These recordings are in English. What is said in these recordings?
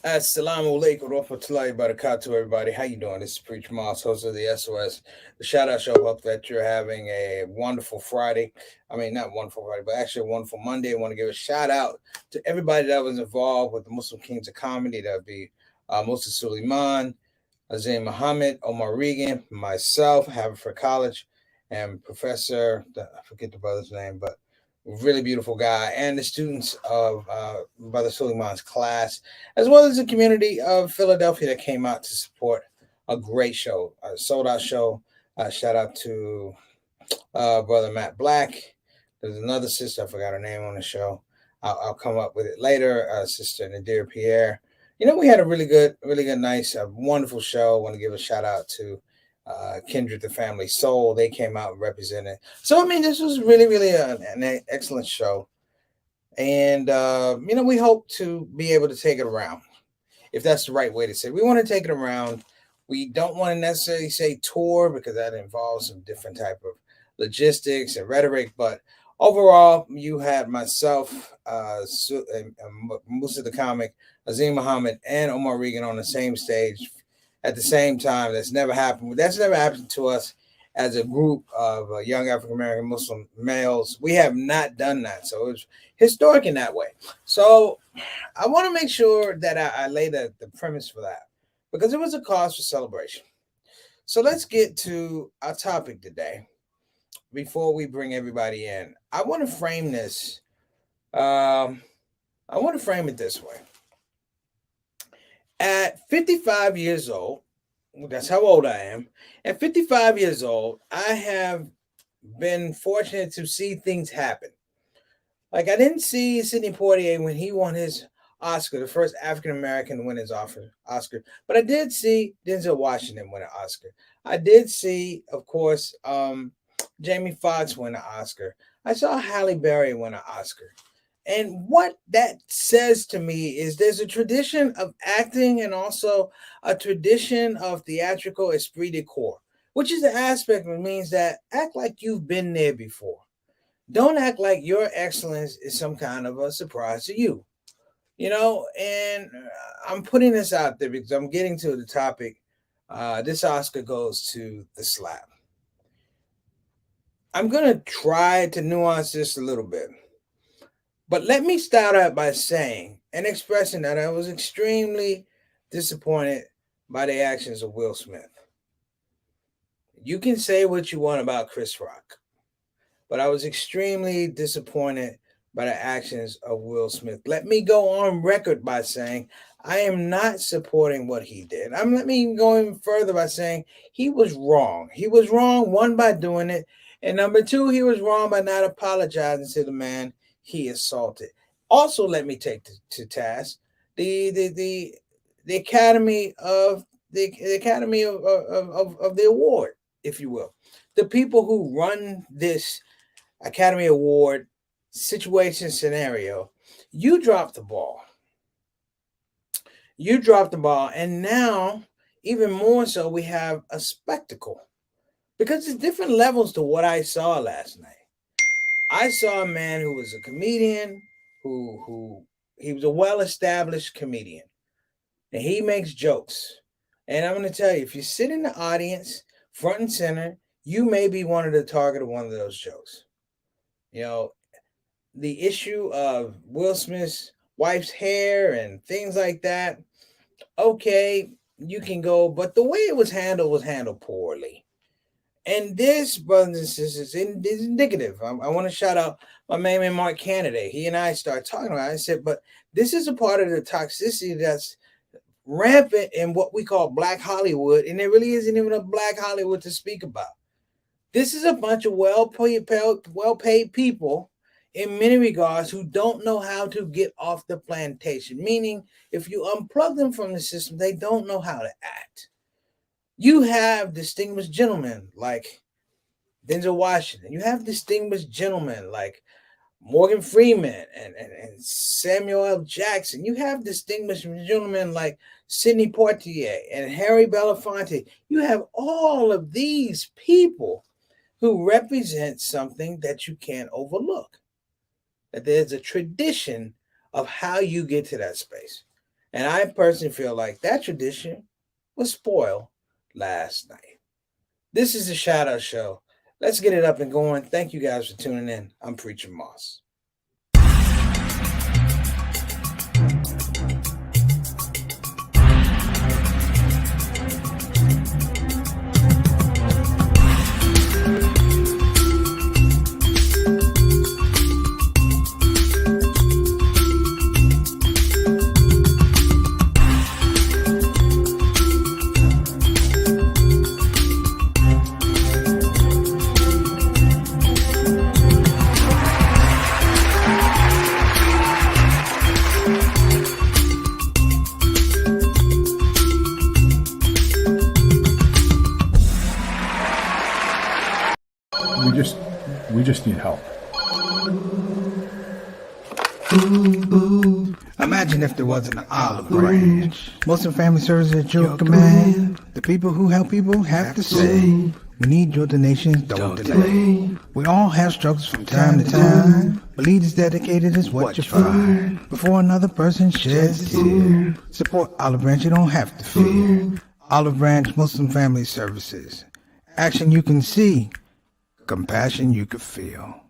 Assalamu alaikum warahmatullahi wabarakatuh, everybody. How you doing? This is Preacher Moss, host of the SOS, the Shout Out Show. Hope that you're having a wonderful Friday. I mean, not wonderful Friday, but actually a wonderful Monday. I want to give a shout out to everybody that was involved with the Muslim Kings of Comedy. That would be Musa Suleiman, Azim Muhammad, Omar Regan, myself, Harvard for College, and Professor, I forget the brother's name, but really beautiful guy, and the students of Brother Suleiman's class, as well as the community of Philadelphia that came out to support a great show, a sold out show. Shout out to Brother Matt Black. There's another sister, I forgot her name on the show. I'll come up with it later. Sister Nadir Pierre. We had a really good, nice, wonderful show. I want to give a shout out to Kindred the Family Soul. They came out and represented. So, I mean, this was really an excellent show. And, we hope to be able to take it around, if that's the right way to say it. We want to take it around. We don't want to necessarily say tour because that involves some different type of logistics and rhetoric. But overall, you had myself, Musa the Comic, Azim Muhammad, and Omar Regan on the same stage at the same time. That's never happened. That's never happened to us as a group of young African American Muslim males. We have not done that. So it was historic in that way. So I want to make sure that I lay the premise for that because it was a cause for celebration. So let's get to our topic today before we bring everybody in. I want to frame this. I want to frame it this way. At 55 years old, that's how old I am. At 55 years old, I have been fortunate to see things happen. Like I didn't see Sidney Poitier when he won his Oscar, the first African American to win his Oscar, but I did see Denzel Washington win an Oscar. I did see, of course, Jamie Foxx win an Oscar. I saw Halle Berry win an Oscar. And what that says to me is there's a tradition of acting and also a tradition of theatrical esprit de corps, which is the aspect that means that act like you've been there before. Don't act like your excellence is some kind of a surprise to you. And I'm putting this out there because I'm getting to the topic. This Oscar goes to the slap. I'm going to try to nuance this a little bit. But let me start out by saying and expressing that I was extremely disappointed by the actions of Will Smith. You can say what you want about Chris Rock, but I was extremely disappointed by the actions of Will Smith. Let me go on record by saying I am not supporting what he did. Let me go even further by saying he was wrong. He was wrong, one, by doing it, and number two, he was wrong by not apologizing to the man he assaulted. Also, let me take to task the Academy of the Academy of the award, if you will, the people who run this Academy Award situation scenario. You dropped the ball. You dropped the ball, and now even more so, we have a spectacle because there's different levels to what I saw last night. I saw a man who was a comedian, who he was a well-established comedian, and he makes jokes. And I'm going to tell you, if you sit in the audience, front and center, you may be one of the target of one of those jokes. The issue of Will Smith's wife's hair and things like that. Okay, you can go, but the way it was handled poorly. And this, brothers and sisters, is indicative. I want to shout out my main man, Mark Canada. He and I started talking about it. I said, but this is a part of the toxicity that's rampant in what we call Black Hollywood, and there really isn't even a Black Hollywood to speak about. This is a bunch of well-paid people in many regards who don't know how to get off the plantation, meaning if you unplug them from the system, they don't know how to act. You have distinguished gentlemen like Denzel Washington. You have distinguished gentlemen like Morgan Freeman and Samuel L. Jackson. You have distinguished gentlemen like Sidney Poitier and Harry Belafonte. You have all of these people who represent something that you can't overlook. That there's a tradition of how you get to that space. And I personally feel like that tradition was spoiled last night. This is the Shout Out Show. Let's get it up and going. Thank you guys for tuning in. I'm Preacher Moss. We just need help. Imagine if there wasn't an olive branch. Muslim Family Services at your command. The people who help people have to say, we need your donations, don't delay. We all have struggles from time to time. But leaders dedicated is what you find. Before another person sheds a tear, support Olive Branch, you don't have to fear. Olive Branch Muslim Family Services. Action you can see, compassion you can feel.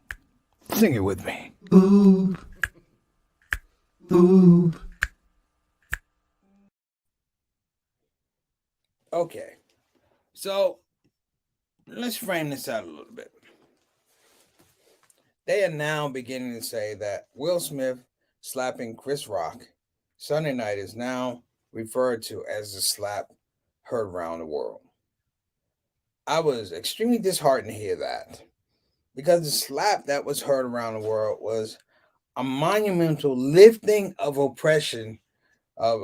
Sing it with me. Ooh. Ooh. Okay, so let's frame this out a little bit. They are now beginning to say that Will Smith slapping Chris Rock Sunday night is now referred to as the slap heard around the world. I was extremely disheartened to hear that, because the slap that was heard around the world was a monumental lifting of oppression of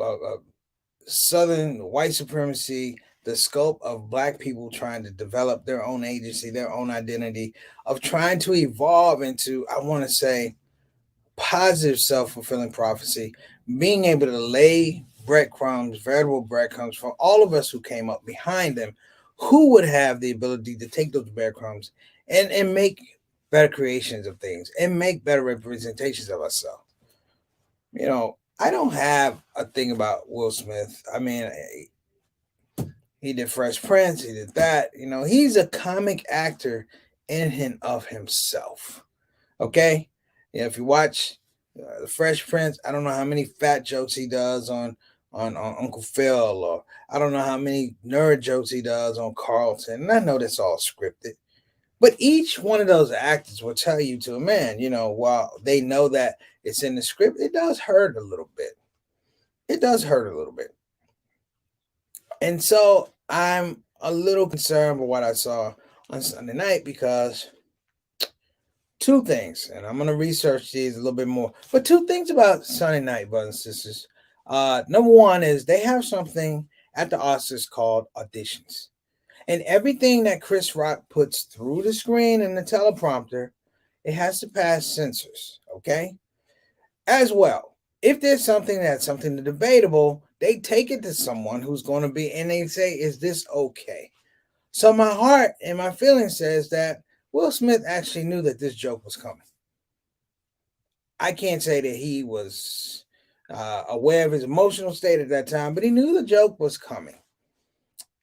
Southern white supremacy, the scope of Black people trying to develop their own agency, their own identity, of trying to evolve into, I want to say, positive self-fulfilling prophecy, being able to lay breadcrumbs, veritable breadcrumbs for all of us who came up behind them, who would have the ability to take those breadcrumbs and make better creations of things and make better representations of ourselves. You know, I don't have a thing about Will Smith. I mean, he did Fresh Prince, he did that. You know, he's a comic actor in and of himself. Okay? Yeah, if you watch the Fresh Prince, I don't know how many fat jokes he does on Uncle Phil, or I don't know how many nerd jokes he does on Carlton. And I know that's all scripted. But each one of those actors will tell you to a man, you know, while they know that it's in the script, it does hurt a little bit. It does hurt a little bit. And so I'm a little concerned with what I saw on Sunday night, because two things, and I'm going to research these a little bit more, but two things about Sunday night, brothers and sisters. Number one is they have something at the Oscars called auditions. And everything that Chris Rock puts through the screen and the teleprompter, it has to pass censors, okay? As well, if there's something debatable, they take it to someone who's going to be, and they say, is this okay? So my heart and my feeling says that Will Smith actually knew that this joke was coming. I can't say that he was aware of his emotional state at that time, but he knew the joke was coming.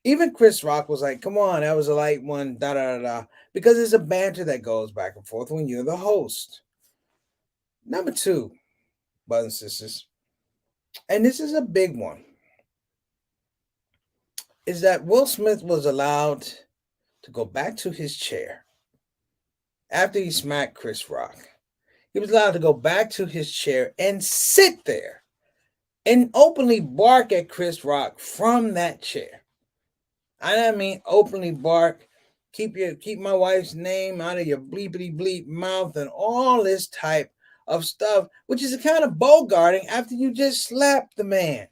Even Chris Rock was like, come on, that was a light one, because there's a banter that goes back and forth when you're the host. Number two, brothers and sisters, and this is a big one, is that Will Smith was allowed to go back to his chair after he smacked Chris Rock. He was allowed to go back to his chair and sit there and openly bark at Chris Rock from that chair. I mean, openly bark, keep my wife's name out of your bleepity bleep mouth, and all this type of stuff, which is a kind of bogarting after you just slapped the man.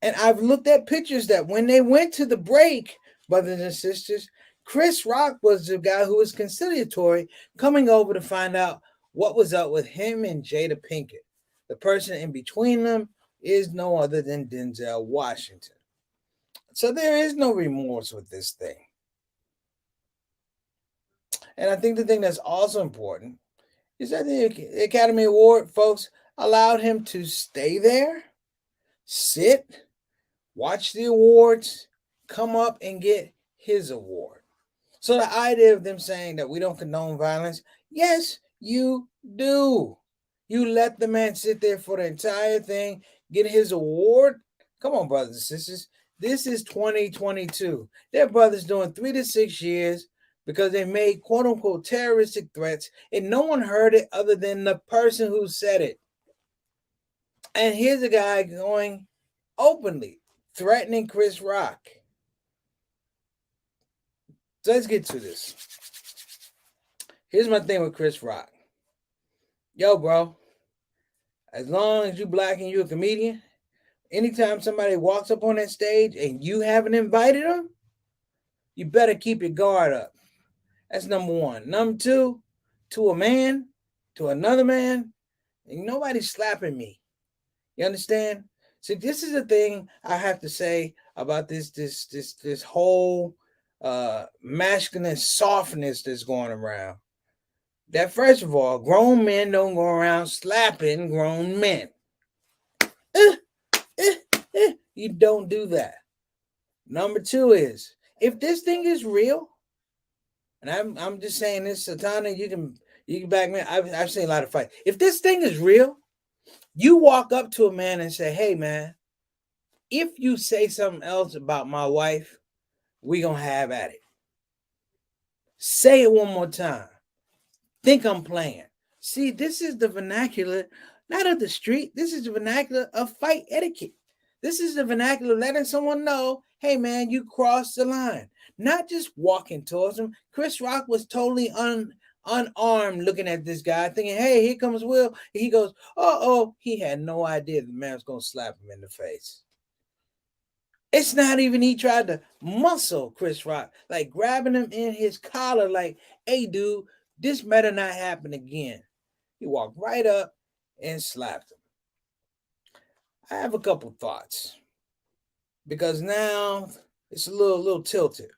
And I've looked at pictures that when they went to the break, brothers and sisters, Chris Rock was the guy who was conciliatory, coming over to find out what was up with him and Jada Pinkett. The person in between them is no other than Denzel Washington. So there is no remorse with this thing. And I think the thing that's also important is that the Academy Award folks allowed him to stay there sit, watch the awards, come up and get his award. So the idea of them saying that we don't condone violence, yes, you do. You let the man sit there for the entire thing, get his award. Come on, brothers and sisters. This is 2022. Their brothers doing 3 to 6 years because they made quote unquote terroristic threats and no one heard it other than the person who said it. And here's a guy going openly threatening Chris Rock. So let's get to this. Here's my thing with Chris Rock. Yo, bro, as long as you black and you a comedian, anytime somebody walks up on that stage and you haven't invited them, you better keep your guard up. That's number one. Number two, to a man, to another man, and nobody's slapping me. You understand? See, this is the thing I have to say about this whole masculine softness that's going around. That first of all, grown men don't go around slapping grown men. You don't do that. Number two is, if this thing is real, and I'm just saying this, Satana, you can back me. I've seen a lot of fights. If this thing is real, you walk up to a man and say, "Hey, man, if you say something else about my wife, we gonna have at it." Say it one more time. Think I'm playing. See, this is the vernacular, not of the street. This is the vernacular of fight etiquette. This is the vernacular of letting someone know, hey, man, you crossed the line. Not just walking towards him. Chris Rock was totally unarmed looking at this guy, thinking, hey, here comes Will. He goes, oh, he had no idea the man was going to slap him in the face. It's not even he tried to muscle Chris Rock, like grabbing him in his collar, like, hey, dude, this better not happen again. He walked right up and slapped him. I have a couple thoughts because now it's a little tilted.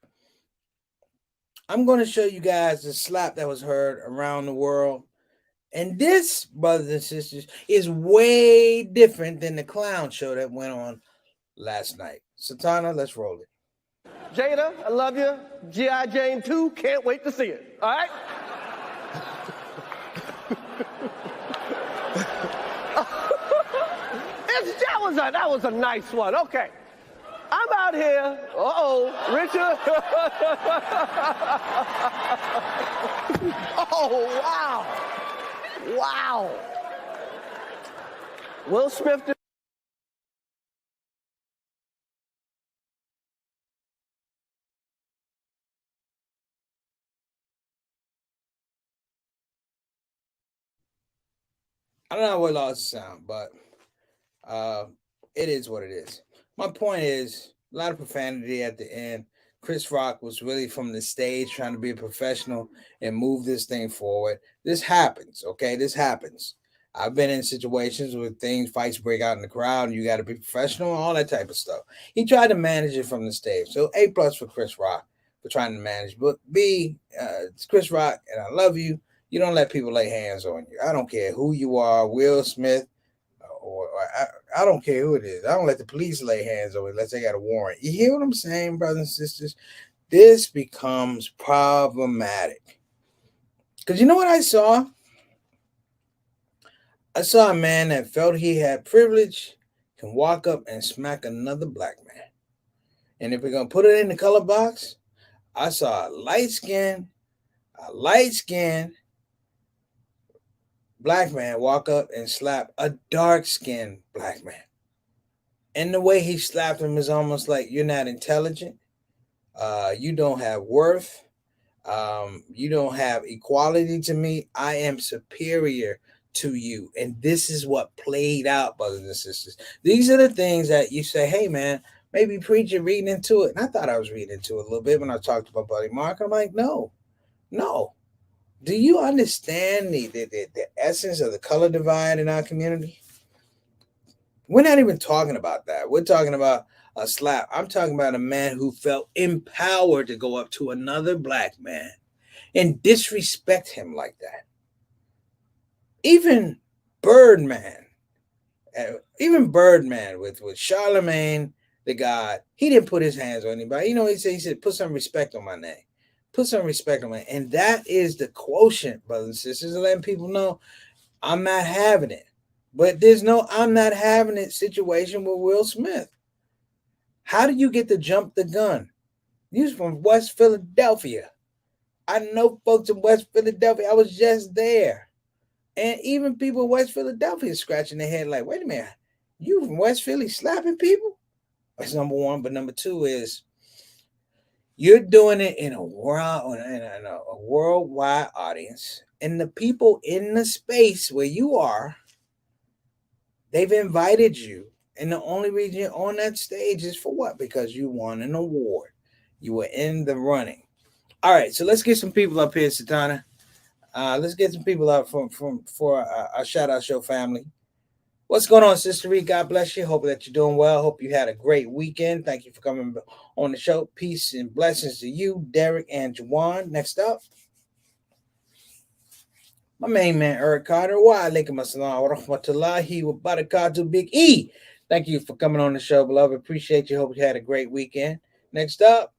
I'm going to show you guys the slap that was heard around the world. And this, brothers and sisters, is way different than the clown show that went on last night. Satana, let's roll it. Jada, I love you. G.I. Jane 2, can't wait to see it. All right? That was a nice one. Okay. I'm out here. Richard. Oh, wow. Wow. Will Smith did. I don't know what lost the sound, but it is what it is. My point is a lot of profanity at the end. Chris Rock was really from the stage trying to be a professional and move this thing forward. This happens, okay? This happens. I've been in situations where fights break out in the crowd, and you got to be professional and all that type of stuff. He tried to manage it from the stage. So A+ for Chris Rock for trying to manage. But B, it's Chris Rock, and I love you. You don't let people lay hands on you. I don't care who you are, Will Smith, or I don't care who it is. I don't let the police lay hands on it unless they got a warrant. You hear what I'm saying, brothers and sisters? This becomes problematic. Because you know what I saw? I saw a man that felt he had privilege can walk up and smack another black man. And if we're going to put it in the color box, I saw a light-skinned black man walk up and slap a dark-skinned black man. And the way he slapped him is almost like, you're not intelligent. You don't have worth. You don't have equality to me. I am superior to you. And this is what played out, brothers and sisters. These are the things that you say, hey, man, maybe preacher reading into it. And I thought I was reading into it a little bit when I talked to my buddy Mark. I'm like, no. Do you understand the essence of the color divide in our community? We're not even talking about that. We're talking about a slap. I'm talking about a man who felt empowered to go up to another black man and disrespect him like that. Even Birdman, Even Birdman with Charlemagne the God, he didn't put his hands on anybody. He said, put some respect on my name. Put some respect on my name. And that is the quotient, brothers and sisters, letting people know I'm not having it. But there's no I'm not having it situation with Will Smith. How do you get to jump the gun? You're from West Philadelphia. I know folks in West Philadelphia. I was just there. And even people in West Philadelphia scratching their head like, wait a minute, you from West Philly slapping people? That's number one. But number two is you're doing it in a worldwide audience. And the people in the space where you are, they've invited you. And the only reason you're on that stage is for what? Because you won an award. You were in the running. All right, so let's get some people up here, Satana. Let's get some people up for our shout out show family. What's going on, Sister Reed? God bless you. Hope that you're doing well. Hope you had a great weekend. Thank you for coming on the show. Peace and blessings to you, Derek and Juwan. Next up, my main man, Eric Carter. Wa alaikum assalam wa rahmatullahi wa barakatuh, Big E. Thank you for coming on the show, beloved. Appreciate you. Hope you had a great weekend. Next up,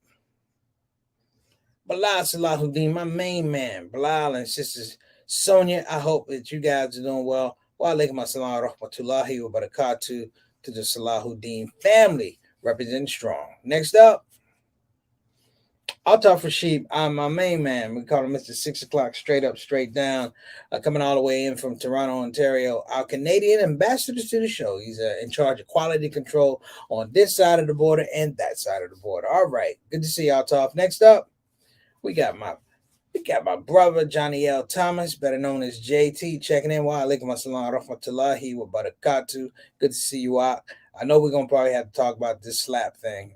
Bilal Salahuddin, my main man. Bilal and sisters Sonia, I hope that you guys are doing well. Wa alaikum assalam wa rahmatullahi wa barakatuh to the Salahuddin family, representing strong. Next up, I'll talk for sheep. I'm my main man. We call him Mr. 6 o'clock, straight up, straight down, coming all the way in from Toronto, Ontario. Our Canadian ambassador to the show. He's in charge of quality control on this side of the border and that side of the border. All right, good to see y'all, Tough. Next up, we got my brother Johnny L. Thomas, better known as JT, checking in. Wa alaikum assalam wa rahmatullahi wa barakatuh. Good to see you out. I know we're gonna probably have to talk about this slap thing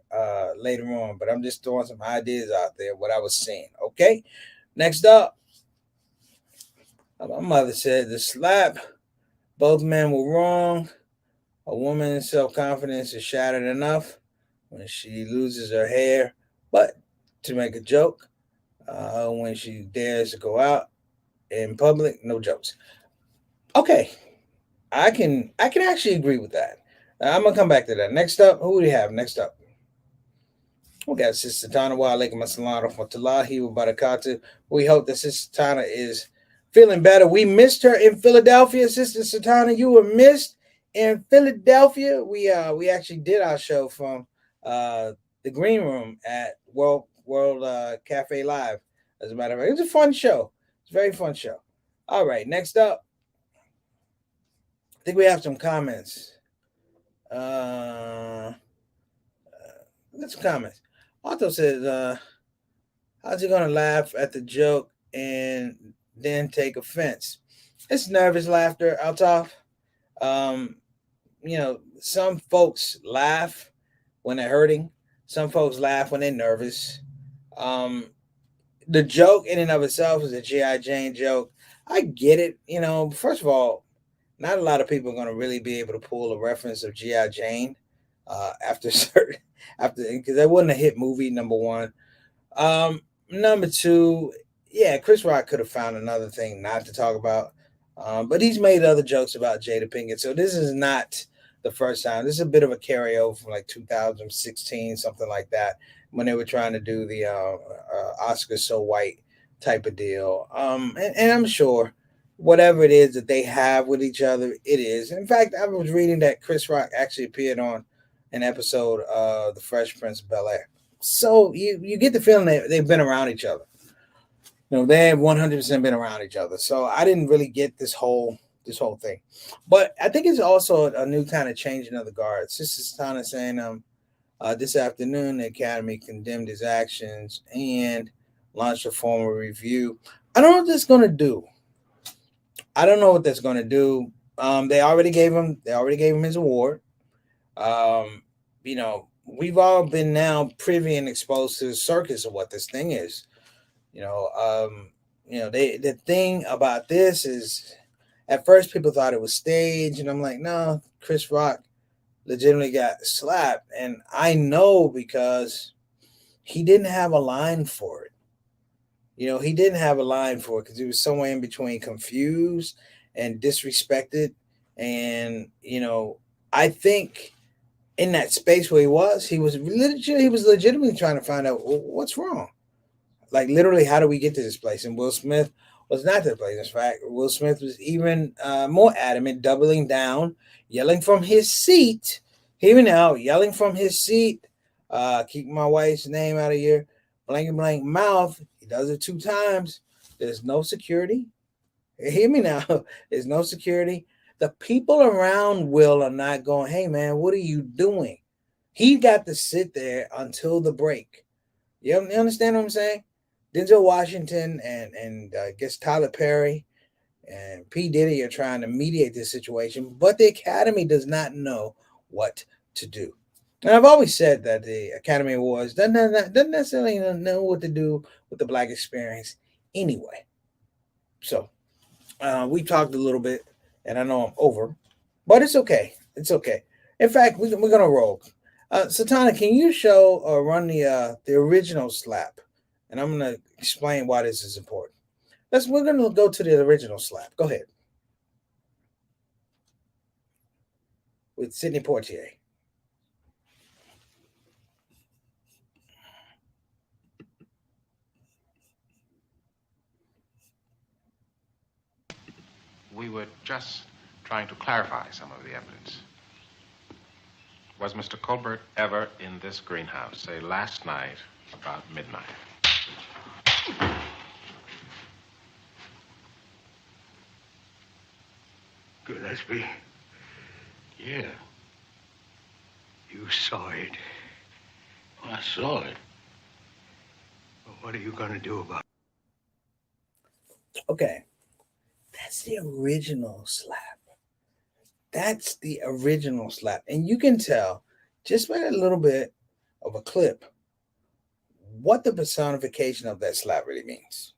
later on, but I'm just throwing some ideas out there, what I was seeing. Okay. Next up, my mother said the slap, both men were wrong. A woman's self-confidence is shattered enough when she loses her hair, but to make a joke, when she dares to go out in public, no jokes. Okay, I can actually agree with that. I'm gonna come back to that. Next up, who do we have? Next up, we got Sister Tana. Wa alaikum assalam wa rahmatullahi wa barakatuh. We hope that Sister Tana is feeling better. We missed her in Philadelphia, Sister Satana. You were missed in Philadelphia. We actually did our show from the green room at World Cafe Live. As a matter of fact, it was a fun show. It's a very fun show. All right, next up, I think we have some comments. Let's comments. Otto says, how's he gonna laugh at the joke and then take offense? It's nervous laughter, Altaf. Some folks laugh when they're hurting. Some folks laugh when they're nervous. The joke in and of itself is a G.I. Jane joke. I get it. First of all, not a lot of people are going to really be able to pull a reference of G.I. Jane after because that wasn't a hit movie, number one. Number two, yeah, Chris Rock could have found another thing not to talk about. But he's made other jokes about Jada Pinkett. So this is not the first time. This is a bit of a carryover from like 2016, something like that, when they were trying to do the Oscar So White type of deal. And I'm sure whatever it is that they have with each other, it is. In fact, I was reading that Chris Rock actually appeared on an episode of The Fresh Prince of Bel-Air. So you get the feeling that they've been around each other. They have 100% been around each other. So I didn't really get this whole thing. But I think it's also a new kind of changing of the guard. Sister Stana saying, this afternoon, the Academy condemned his actions and launched a formal review. I don't know what that's going to do. They already gave him his award. We've all been now privy and exposed to the circus of what this thing is. The thing about this is, at first people thought it was staged, and I'm like, no, Chris Rock legitimately got slapped, and I know because he didn't have a line for it. He didn't have a line for it because he was somewhere in between confused and disrespected And I think in that space where he was legitimately trying to find out what's wrong. Like literally, how do we get to this place? And Will Smith was not the place. In fact, Will Smith was even more adamant, doubling down, yelling from his seat. Hear me now, yelling from his seat. Keep my wife's name out of your blank blank mouth. He does it 2 times. There's no security. Hear me now. There's no security. The people around Will are not going, hey man, what are you doing? He got to sit there until the break. You understand what I'm saying? Denzel Washington and I guess Tyler Perry and P. Diddy are trying to mediate this situation, but the Academy does not know what to do. And I've always said that the Academy Awards doesn't necessarily know what to do with the Black experience anyway. So we talked a little bit, and I know I'm over, but it's okay. It's okay. In fact, we're gonna roll. Satana, can you show or run the original slap? And I'm gonna explain why this is important. We're gonna go to the original slap. Go ahead with Sidney Poitier. We were just trying to clarify some of the evidence. Was Mr. Colbert ever in this greenhouse, say last night about midnight? Gillespie? Yeah. You saw it. I saw it. Well, what are you going to do about it? Okay. That's the original slap. That's the original slap. And you can tell just by a little bit of a clip what the personification of that slap really means.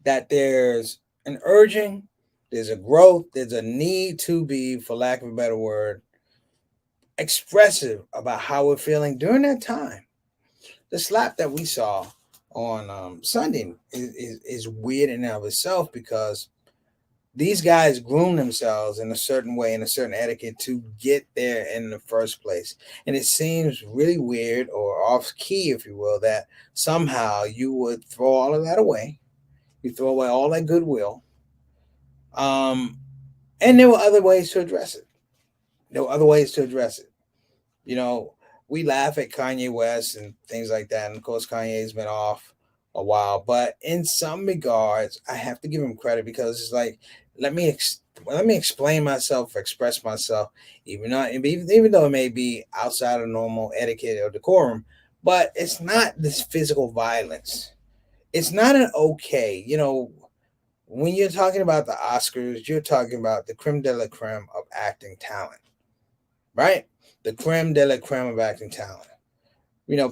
That there's an urging, there's a growth, there's a need to be, for lack of a better word, expressive about how we're feeling during that time. The slap that we saw on Sunday is weird in and of itself because these guys groom themselves in a certain way, in a certain etiquette to get there in the first place. And it seems really weird or off key, if you will, that somehow you would throw all of that away. You throw away all that goodwill. And there were other ways to address it. We laugh at Kanye West and things like that. And of course, Kanye's been off a while. But in some regards, I have to give him credit because it's like, let me explain myself, express myself, even though it may be outside of normal etiquette or decorum. But it's not this physical violence. It's not an okay. When you're talking about the Oscars, you're talking about the creme de la creme of acting talent, right? The creme de la creme of acting talent.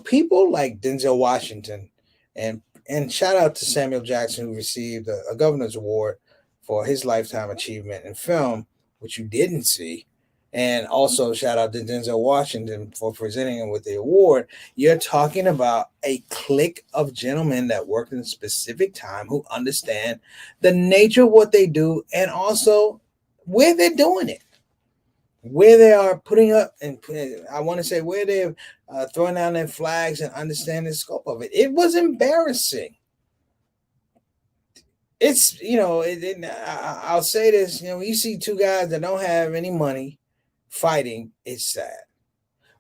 People like Denzel Washington and shout out to Samuel Jackson, who received a governor's award for his lifetime achievement in film, which you didn't see. And also shout out to Denzel Washington for presenting him with the award. You're talking about a clique of gentlemen that work in a specific time who understand the nature of what they do and also where they're doing it. Where they are putting up, and I want to say where they're throwing down their flags and understand the scope of it. It was embarrassing. It's, I'll say this, when you see two guys that don't have any money fighting, it's sad.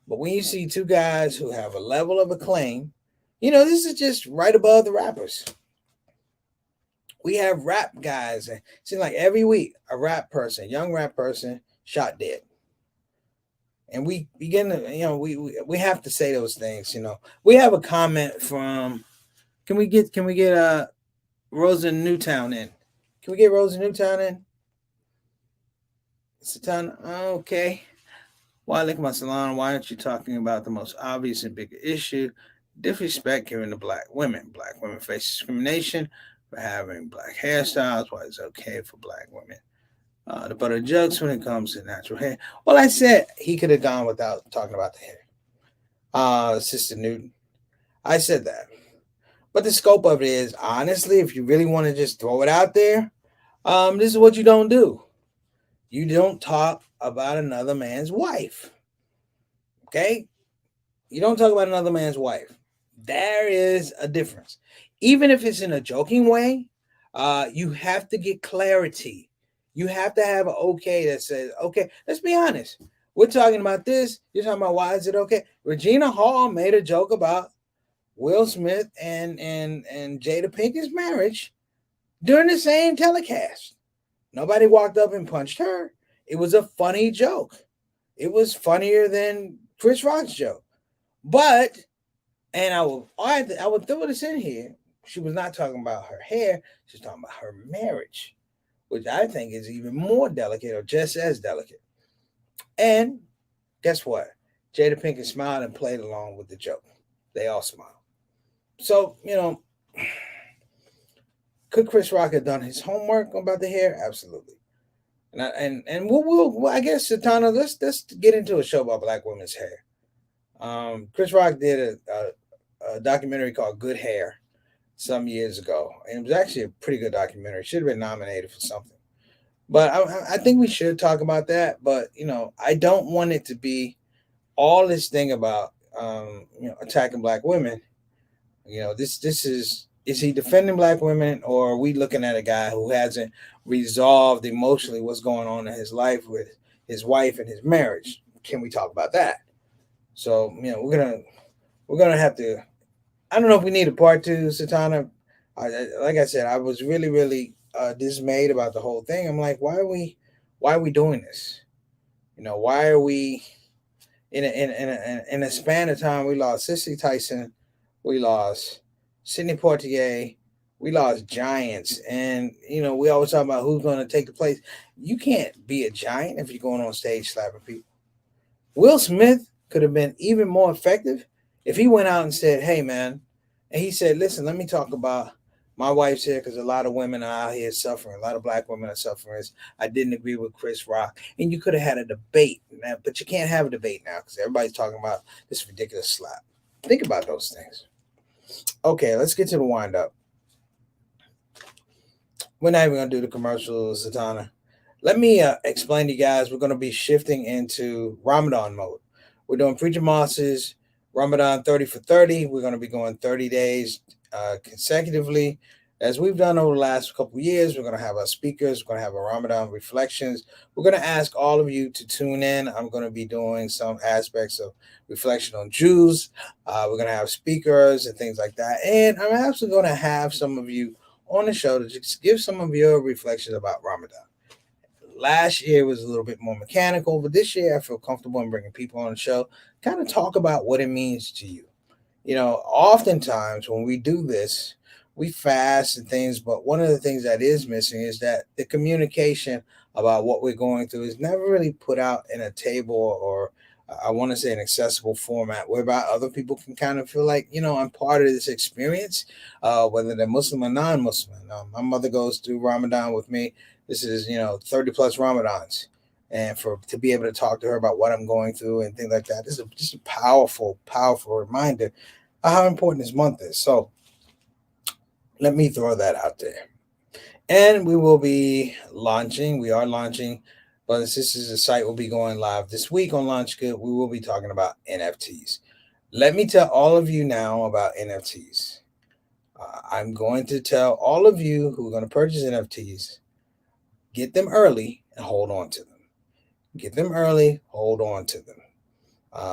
But when you see two guys who have a level of acclaim, this is just right above the rappers. We have rap guys. It seems like every week a young rap person shot dead. And we begin to, we have to say those things. We have a comment from. Can we get Rosa Newtown in? Can we get Rosa Newtown in? Satan, okay. Why look my salon? Why aren't you talking about the most obvious and bigger issue? Disrespect given to black women. Black women face discrimination for having black hairstyles. Why it's okay for black women to butter jugs when it comes to natural hair. Well, I said he could have gone without talking about the hair. Sister Newton. I said that. But the scope of it is, honestly, if you really want to just throw it out there, this is what you don't do. You don't talk about another man's wife. Okay? You don't talk about another man's wife. There is a difference. Even if it's in a joking way, you have to get clarity. You have to have an okay that says, okay, let's be honest. We're talking about this. You're talking about why is it okay? Regina Hall made a joke about Will Smith and Jada Pinkett's marriage during the same telecast. Nobody walked up and punched her. It was a funny joke. It was funnier than Chris Rock's joke. But and I would throw this in here. She was not talking about her hair. She's talking about her marriage, which I think is even more delicate or just as delicate. And guess what? Jada Pinkett smiled and played along with the joke. They all smiled. So, could Chris Rock have done his homework about the hair? Absolutely. And we'll I guess Satana, let's get into a show about black women's hair. Chris Rock did a documentary called Good Hair some years ago, and it was actually a pretty good documentary. Should have been nominated for something, but I think we should talk about that. But I don't want it to be all this thing about attacking black women. This is he defending black women, or are we looking at a guy who hasn't resolved emotionally what's going on in his life with his wife and his marriage? Can we talk about that? So we're gonna have to. I don't know if we need a part two, Satana. Like I said, I was really, really dismayed about the whole thing. I'm like, why are we doing this? Why are we in a span of time? We lost Cicely Tyson, we lost Sidney Poitier, we lost giants, and we always talk about who's going to take the place. You can't be a giant if you're going on stage slapping people. Will Smith could have been even more effective if he went out and said, "Hey, man," and he said, "Listen, let me talk about my wife's here because a lot of women are out here suffering. A lot of black women are suffering. I didn't agree with Chris Rock." And you could have had a debate, but you can't have a debate now because everybody's talking about this ridiculous slap. Think about those things. Okay, let's get to the wind up. We're not even going to do the commercials, Satana. Let me explain to you guys. We're going to be shifting into Ramadan mode. We're doing Preacher Moss's Ramadan 30 for 30. We're going to be going 30 days consecutively. As we've done over the last couple of years, we're going to have our speakers. We're going to have our Ramadan reflections. We're going to ask all of you to tune in. I'm going to be doing some aspects of reflection on Jews. We're going to have speakers and things like that. And I'm actually going to have some of you on the show to just give some of your reflections about Ramadan. Last year was a little bit more mechanical, but this year I feel comfortable in bringing people on the show, kind of talk about what it means to you. Oftentimes when we do this, we fast and things, but one of the things that is missing is that the communication about what we're going through is never really put out in a table or I want to say an accessible format whereby other people can kind of feel like, I'm part of this experience, whether they're Muslim or non-Muslim. My mother goes through Ramadan with me. This is, 30 plus Ramadans. And to be able to talk to her about what I'm going through and things like that, this is just a powerful, powerful reminder of how important this month is. So let me throw that out there. And we are launching, brothers and sisters, the site will be going live this week on Launch Good. We will be talking about NFTs. Let me tell all of you now about NFTs. I'm going to tell all of you who are going to purchase NFTs, get them early and hold on to them. Get them early, hold on to them.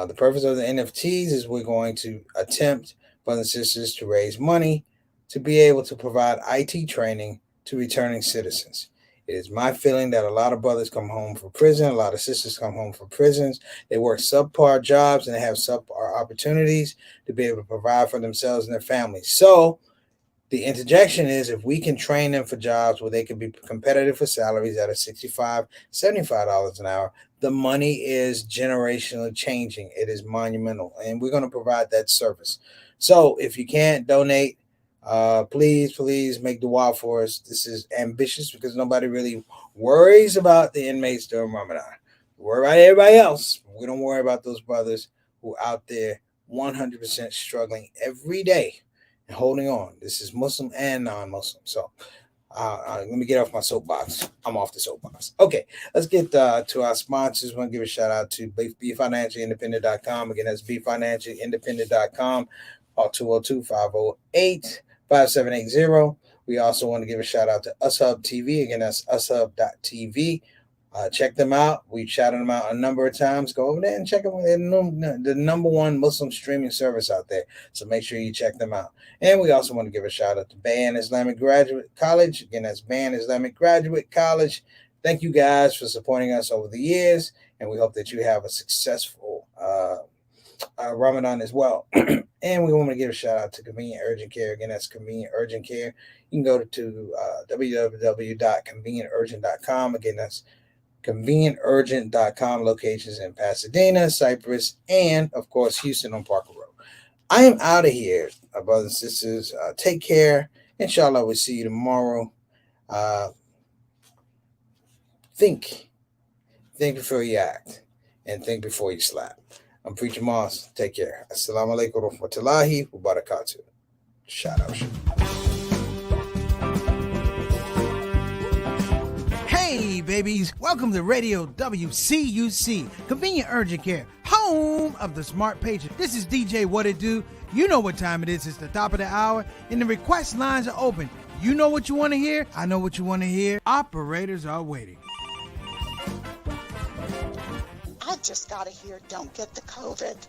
The purpose of the NFTs is we're going to attempt, brothers and sisters, to raise money to be able to provide IT training to returning citizens. It is my feeling that a lot of brothers come home from prison, a lot of sisters come home from prisons. They work subpar jobs and they have subpar opportunities to be able to provide for themselves and their families. So the interjection is if we can train them for jobs where they can be competitive for salaries that are $65, $75 an hour, the money is generationally changing. It is monumental, and we're going to provide that service. So if you can't donate, please make dua for us. This is ambitious because nobody really worries about the inmates during Ramadan. We worry about everybody else. We don't worry about those brothers who are out there 100% struggling every day and holding on. This is Muslim and non-Muslim. So Let me get off my soapbox. I'm off the soapbox. Okay, let's get to our sponsors. I want to give a shout out to BeFinanciallyIndependent.com. Again, that's BeFinanciallyIndependent.com. Call 202-508-5780. We also want to give a shout out to UsHub TV. Again, that's ushub.tv. Check them out. We've shouted them out a number of times. Go over there and check them. They're the number one Muslim streaming service out there. So make sure you check them out. And we also want to give a shout out to Ban Islamic Graduate College. Again, that's Ban Islamic Graduate College. Thank you guys for supporting us over the years. And we hope that you have a successful Ramadan as well. And we want to give a shout out to Convenient Urgent Care. Again, that's Convenient Urgent Care. You can go to www.convenienturgent.com. Again, that's convenienturgent.com. Locations in Pasadena, Cypress, and of course Houston on Parker Road. I am out of here, brothers and sisters. Take care. Inshallah, we'll see you tomorrow. Think before you act, and think before you slap. I'm Preacher Moss. Take care. Assalamu alaikum wa rahmatullahi wa barakatuh. Shout out. Hey, babies. Welcome to Radio WCUC, Convenient Urgent Care, home of the smart patient. This is DJ What It Do. You know what time it is. It's the top of the hour, and the request lines are open. You know what you want to hear. I know what you want to hear. Operators are waiting. I just gotta hear "Don't Get the COVID."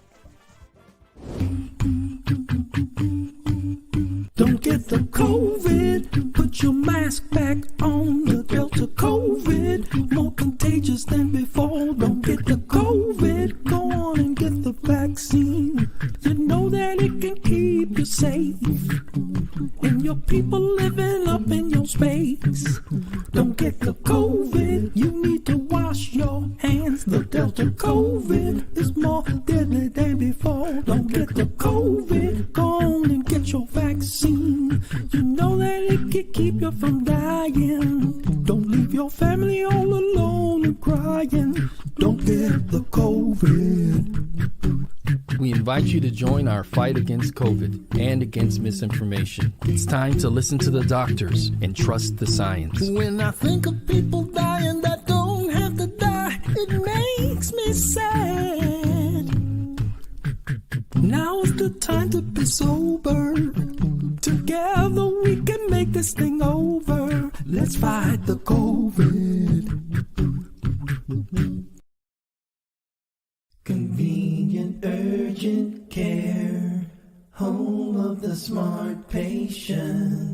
Don't get the COVID. Put your mask back on. The Delta COVID, more contagious than before. Don't get the COVID. Go on and get the vaccine. You know that it can keep you safe, and your people living up in your space. Don't get the COVID. You need to wash your hands. The Delta COVID is more deadly than before. Don't get the COVID. Go on and get your vaccine. You know that it can keep you from dying. Don't leave your family all alone and crying. Don't get the COVID. We invite you to join our fight against COVID and against misinformation. It's time to listen to the doctors and trust the science. When I think of people dying that don't have to die, it makes me sad. Now's the time to be sober. Together we can make this thing over. Let's fight the COVID. Convenient urgent care, home of the smart patient.